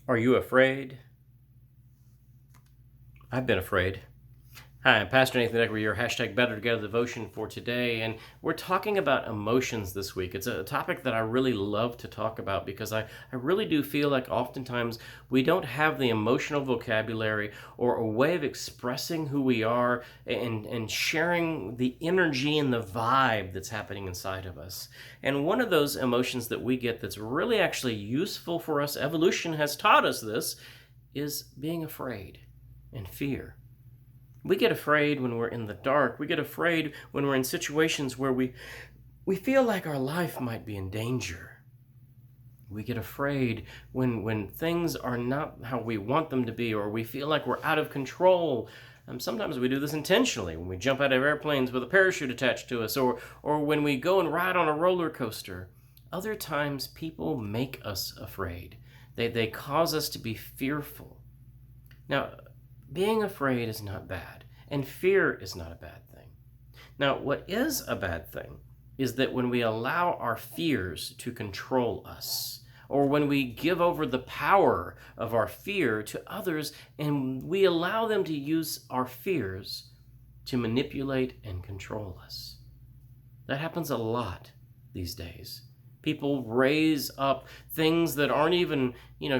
Are you afraid? I've been afraid. Hi, I'm Pastor Nathan Decker with your hashtag Better Together devotion for today, and we're talking about emotions this week. It's a topic that I really love to talk about because I really do feel like oftentimes we don't have the emotional vocabulary or a way of expressing who we are and sharing the energy and the vibe that's happening inside of us. And one of those emotions that we get that's really actually useful for us, evolution has taught us this, is being afraid and fear. We get afraid when we're in the dark. We get afraid when we're in situations where we feel like our life might be in danger. We get afraid when things are not how we want them to be, or we feel like we're out of control. Sometimes we do this intentionally when we jump out of airplanes with a parachute attached to us, or when we go and ride on a roller coaster. Other times, people make us afraid. They cause us to be fearful. Now, being afraid is not bad, and fear is not a bad thing. Now, what is a bad thing is that when we allow our fears to control us, or when we give over the power of our fear to others and we allow them to use our fears to manipulate and control us. That happens a lot these days. People raise up things that aren't even,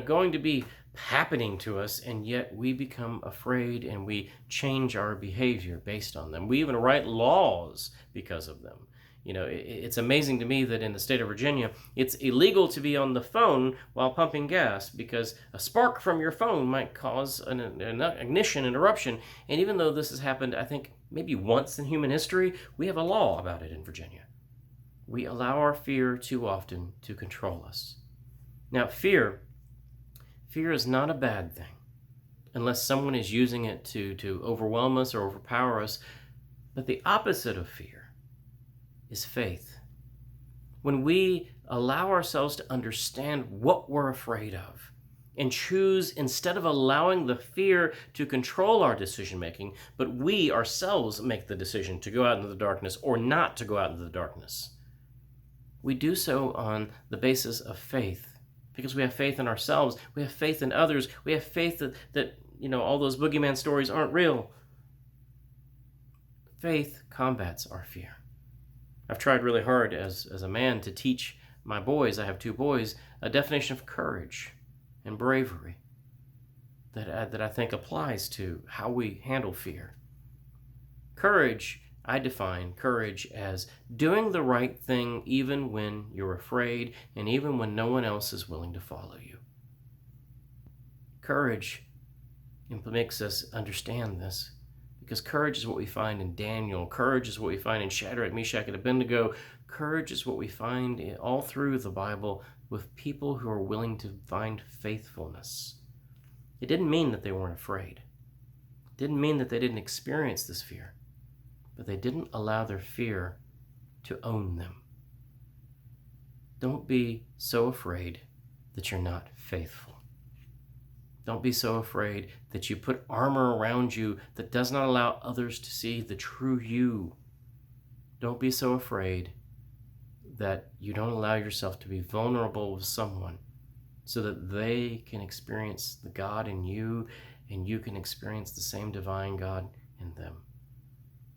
going to be happening to us, and yet we become afraid and we change our behavior based on them. We even write laws because of them. It's amazing to me that in the state of Virginia, it's illegal to be on the phone while pumping gas because a spark from your phone might cause an ignition interruption. And even though this has happened, I think maybe once in human history, we have a law about it in Virginia. We allow our fear too often to control us. Now, fear is not a bad thing unless someone is using it to overwhelm us or overpower us. But the opposite of fear is faith. When we allow ourselves to understand what we're afraid of and choose, instead of allowing the fear to control our decision making, but we ourselves make the decision to go out into the darkness or not to go out into the darkness. We do so on the basis of faith, because we have faith in ourselves, we have faith in others, we have faith that all those boogeyman stories aren't real. Faith combats our fear. I've tried really hard as a man to teach my boys, I have 2 boys, a definition of courage and bravery that I think applies to how we handle fear. Courage, I define courage as doing the right thing even when you're afraid and even when no one else is willing to follow you. Courage makes us understand this, because courage is what we find in Daniel. Courage is what we find in Shadrach, Meshach, and Abednego. Courage is what we find all through the Bible with people who are willing to find faithfulness. It didn't mean that they weren't afraid. It didn't mean that they didn't experience this fear, but they didn't allow their fear to own them. Don't be so afraid that you're not faithful. Don't be so afraid that you put armor around you that does not allow others to see the true you. Don't be so afraid that you don't allow yourself to be vulnerable with someone so that they can experience the God in you and you can experience the same divine God in them.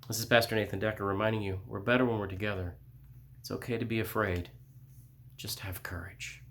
This is Pastor Nathan Decker reminding you we're better when we're together. It's okay to be afraid. Just have courage.